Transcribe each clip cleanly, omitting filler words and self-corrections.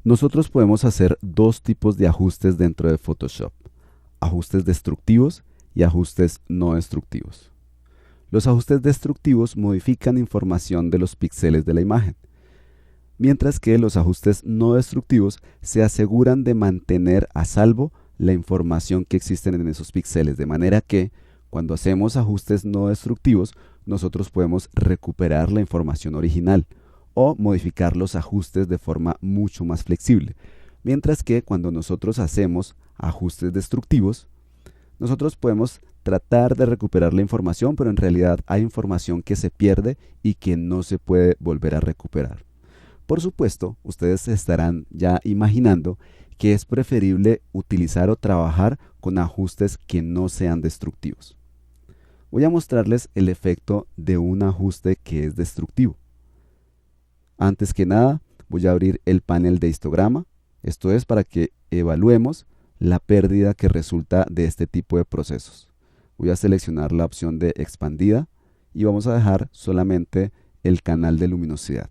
Nosotros podemos hacer dos tipos de ajustes dentro de Photoshop: ajustes destructivos y ajustes no destructivos. Los ajustes destructivos modifican información de los píxeles de la imagen, mientras que los ajustes no destructivos se aseguran de mantener a salvo la información que existen en esos píxeles, de manera que cuando hacemos ajustes no destructivos, nosotros podemos recuperar la información original o modificar los ajustes de forma mucho más flexible, mientras que cuando nosotros hacemos ajustes destructivos, nosotros podemos tratar de recuperar la información, pero en realidad hay información que se pierde y que no se puede volver a recuperar. Por supuesto, ustedes se estarán ya imaginando que es preferible utilizar o trabajar con ajustes que no sean destructivos. Voy a mostrarles el efecto de un ajuste que es destructivo. Antes que nada, voy a abrir el panel de histograma. Esto es para que evaluemos la pérdida que resulta de este tipo de procesos. Voy a seleccionar la opción de expandida y vamos a dejar solamente el canal de luminosidad.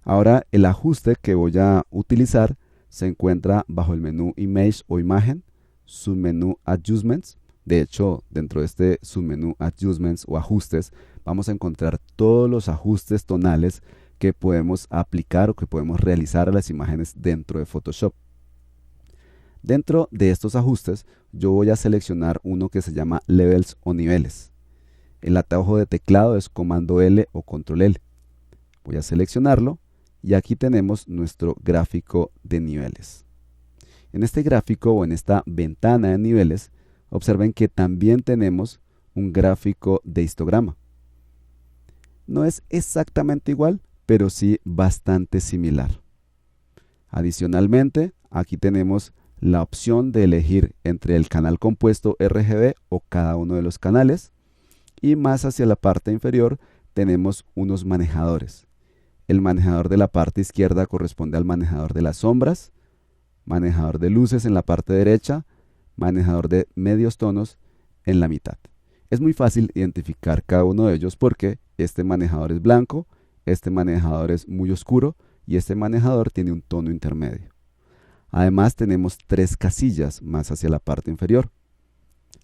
Ahora el ajuste que voy a utilizar se encuentra bajo el menú Image o Imagen, submenú Adjustments. De hecho, dentro de este submenú Adjustments o Ajustes, vamos a encontrar todos los ajustes tonales que podemos aplicar o que podemos realizar a las imágenes dentro de Photoshop. Dentro de estos ajustes, yo voy a seleccionar uno que se llama Levels o niveles. El atajo de teclado es Comando L o Control L. Voy a seleccionarlo y aquí tenemos nuestro gráfico de niveles. En este gráfico o en esta ventana de niveles, observen que también tenemos un gráfico de histograma. No es exactamente igual, pero sí bastante similar. Adicionalmente, aquí tenemos la opción de elegir entre el canal compuesto RGB o cada uno de los canales, y más hacia la parte inferior tenemos unos manejadores. El manejador de la parte izquierda corresponde al manejador de las sombras, manejador de luces en la parte derecha, manejador de medios tonos en la mitad. Es muy fácil identificar cada uno de ellos porque este manejador es blanco, este manejador es muy oscuro y este manejador tiene un tono intermedio. Además tenemos tres casillas más hacia la parte inferior.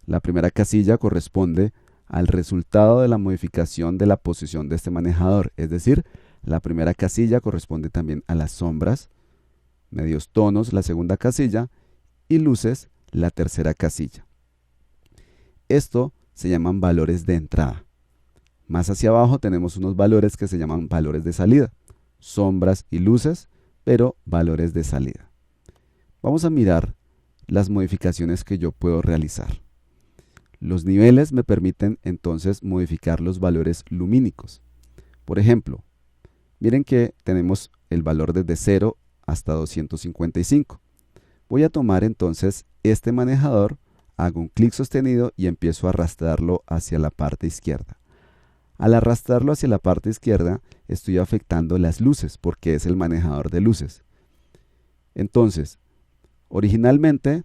La primera casilla corresponde al resultado de la modificación de la posición de este manejador, es decir, la primera casilla corresponde también a las sombras, medios tonos la segunda casilla y luces la tercera casilla. Esto se llaman valores de entrada. Más hacia abajo tenemos unos valores que se llaman valores de salida, sombras y luces, pero valores de salida. Vamos a mirar las modificaciones que yo puedo realizar. Los niveles me permiten entonces modificar los valores lumínicos. Por ejemplo, miren que tenemos el valor desde 0 hasta 255. Voy a tomar entonces este manejador, hago un clic sostenido y empiezo a arrastrarlo hacia la parte izquierda. Al arrastrarlo hacia la parte izquierda, estoy afectando las luces porque es el manejador de luces. Entonces, originalmente,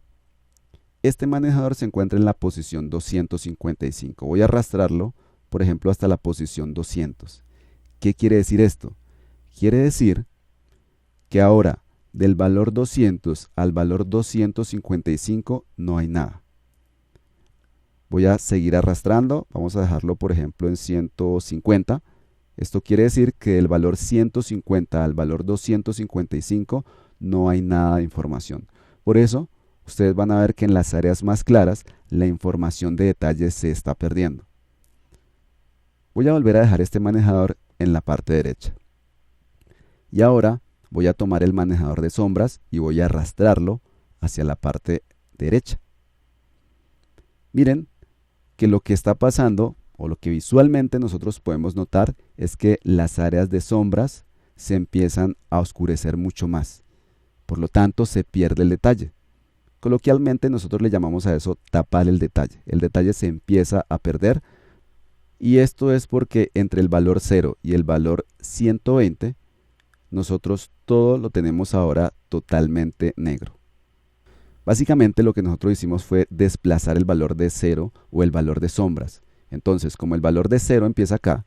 este manejador se encuentra en la posición 255. Voy a arrastrarlo, por ejemplo, hasta la posición 200. ¿Qué quiere decir esto? Quiere decir que ahora del valor 200 al valor 255 no hay nada. Voy a seguir arrastrando, vamos a dejarlo por ejemplo en 150. Esto quiere decir que del valor 150 al valor 255 no hay nada de información. Por eso, ustedes van a ver que en las áreas más claras la información de detalle se está perdiendo. Voy a volver a dejar este manejador en la parte derecha. Y ahora voy a tomar el manejador de sombras y voy a arrastrarlo hacia la parte derecha. Miren que lo que está pasando, o lo que visualmente nosotros podemos notar, es que las áreas de sombras se empiezan a oscurecer mucho más. Por lo tanto, se pierde el detalle. Coloquialmente nosotros le llamamos a eso tapar el detalle. El detalle se empieza a perder y esto es porque entre el valor 0 y el valor 120 nosotros todo lo tenemos ahora totalmente negro. Básicamente lo que nosotros hicimos fue desplazar el valor de 0 o el valor de sombras. Entonces, como el valor de 0 empieza acá,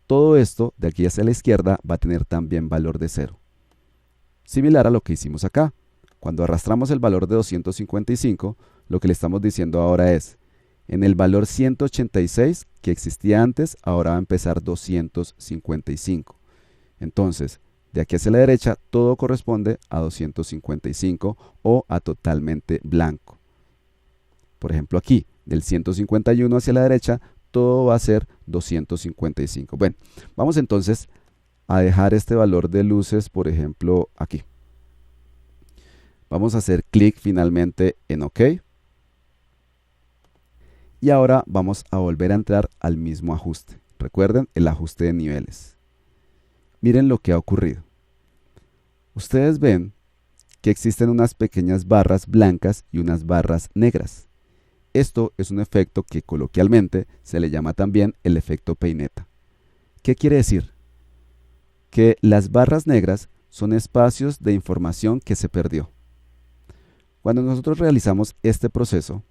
todo esto de aquí hacia la izquierda va a tener también valor de 0. Similar a lo que hicimos acá. Cuando arrastramos el valor de 255, lo que le estamos diciendo ahora es, en el valor 186 que existía antes, ahora va a empezar 255. Entonces, de aquí hacia la derecha, todo corresponde a 255 o a totalmente blanco. Por ejemplo, aquí, del 151 hacia la derecha, todo va a ser 255. Bueno, vamos entonces a dejar este valor de luces, por ejemplo, aquí. Vamos a hacer clic finalmente en OK. Y ahora vamos a volver a entrar al mismo ajuste. Recuerden el ajuste de niveles. Miren lo que ha ocurrido. Ustedes ven que existen unas pequeñas barras blancas y unas barras negras. Esto es un efecto que coloquialmente se le llama también el efecto peineta. ¿Qué quiere decir? Que las barras negras son espacios de información que se perdió. Cuando nosotros realizamos este proceso,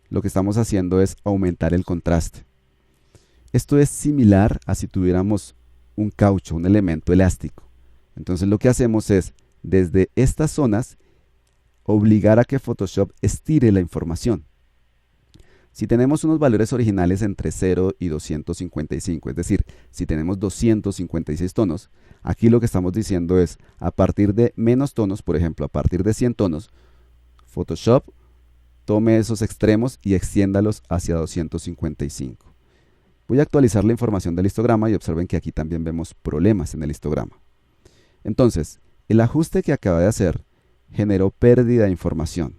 lo que estamos haciendo es aumentar el contraste. Esto es similar a si tuviéramos un caucho, un elemento elástico. Entonces lo que hacemos es, desde estas zonas, obligar a que Photoshop estire la información. Si tenemos unos valores originales entre 0 y 255, es decir, si tenemos 256 tonos, aquí lo que estamos diciendo es, a partir de menos tonos, por ejemplo, a partir de 100 tonos, Photoshop tome esos extremos y extiéndalos hacia 255. Voy a actualizar la información del histograma y observen que aquí también vemos problemas en el histograma. Entonces, el ajuste que acaba de hacer generó pérdida de información,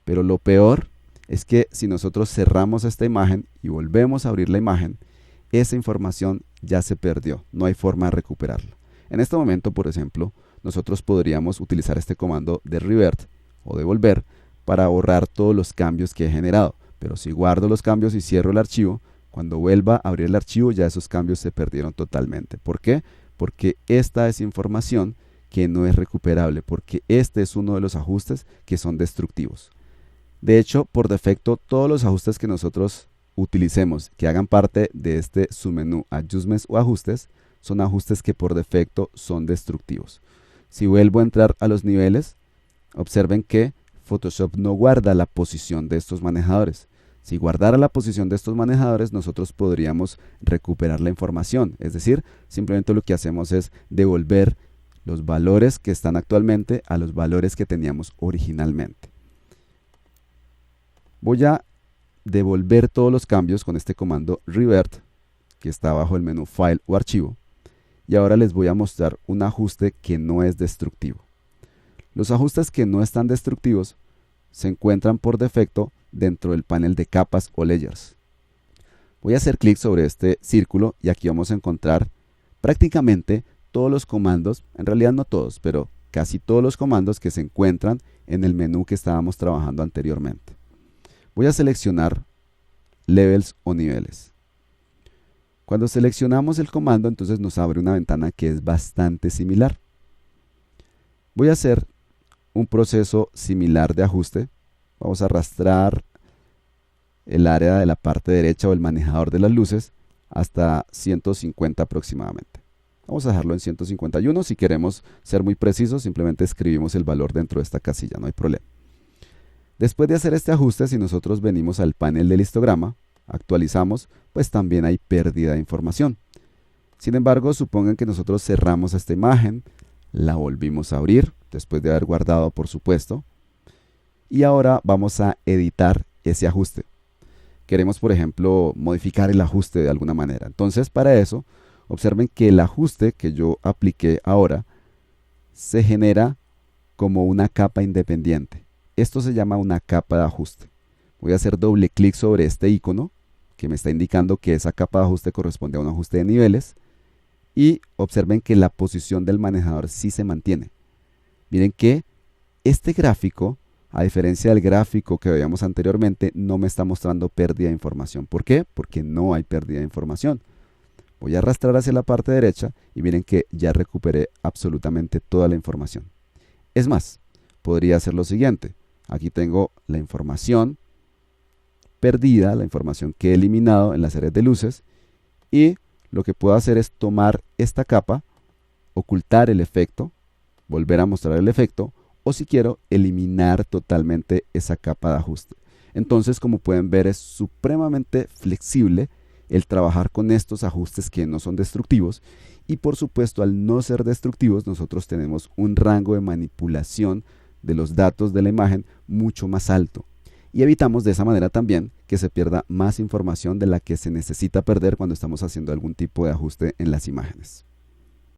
pero lo peor es que si nosotros cerramos esta imagen y volvemos a abrir la imagen, esa información ya se perdió, no hay forma de recuperarla. En este momento, por ejemplo, nosotros podríamos utilizar este comando de revert o de volver para borrar todos los cambios que he generado, pero si guardo los cambios y cierro el archivo, cuando vuelva a abrir el archivo ya esos cambios se perdieron totalmente. ¿Por qué? Porque esta es información que no es recuperable, porque este es uno de los ajustes que son destructivos. De hecho, por defecto, todos los ajustes que nosotros utilicemos que hagan parte de este submenú Adjustments o Ajustes, son ajustes que por defecto son destructivos. Si vuelvo a entrar a los niveles, observen que Photoshop no guarda la posición de estos manejadores. Si guardara la posición de estos manejadores, nosotros podríamos recuperar la información. Es decir, simplemente lo que hacemos es devolver los valores que están actualmente a los valores que teníamos originalmente. Voy a devolver todos los cambios con este comando revert, que está bajo el menú File o Archivo. Y ahora les voy a mostrar un ajuste que no es destructivo. Los ajustes que no están destructivos se encuentran por defecto dentro del panel de capas o layers. Voy a hacer clic sobre este círculo y aquí vamos a encontrar prácticamente todos los comandos, en realidad no todos, pero casi todos los comandos que se encuentran en el menú que estábamos trabajando anteriormente. Voy a seleccionar Levels o niveles. Cuando seleccionamos el comando, entonces nos abre una ventana que es bastante similar. Voy a hacer un proceso similar de ajuste. Vamos a arrastrar el área de la parte derecha o el manejador de las luces hasta 150 aproximadamente. Vamos a dejarlo en 151. Si queremos ser muy precisos, simplemente escribimos el valor dentro de esta casilla, no hay problema. Después de hacer este ajuste, si nosotros venimos al panel del histograma, actualizamos, pues también hay pérdida de información. Sin embargo, supongan que nosotros cerramos esta imagen, la volvimos a abrir, después de haber guardado, por supuesto, y ahora vamos a editar ese ajuste. Queremos, por ejemplo, modificar el ajuste de alguna manera. Entonces, para eso, observen que el ajuste que yo apliqué ahora se genera como una capa independiente. Esto se llama una capa de ajuste. Voy a hacer doble clic sobre este icono que me está indicando que esa capa de ajuste corresponde a un ajuste de niveles y observen que la posición del manejador sí se mantiene. Miren que este gráfico, a diferencia del gráfico que veíamos anteriormente, no me está mostrando pérdida de información. ¿Por qué? Porque no hay pérdida de información. Voy a arrastrar hacia la parte derecha y miren que ya recuperé absolutamente toda la información. Es más, podría hacer lo siguiente. Aquí tengo la información perdida, la información que he eliminado en las áreas de luces, y lo que puedo hacer es tomar esta capa, ocultar el efecto, volver a mostrar el efecto, o si quiero eliminar totalmente esa capa de ajuste. Entonces, como pueden ver, es supremamente flexible el trabajar con estos ajustes que no son destructivos, y por supuesto, al no ser destructivos, nosotros tenemos un rango de manipulación de los datos de la imagen mucho más alto, y evitamos de esa manera también que se pierda más información de la que se necesita perder cuando estamos haciendo algún tipo de ajuste en las imágenes.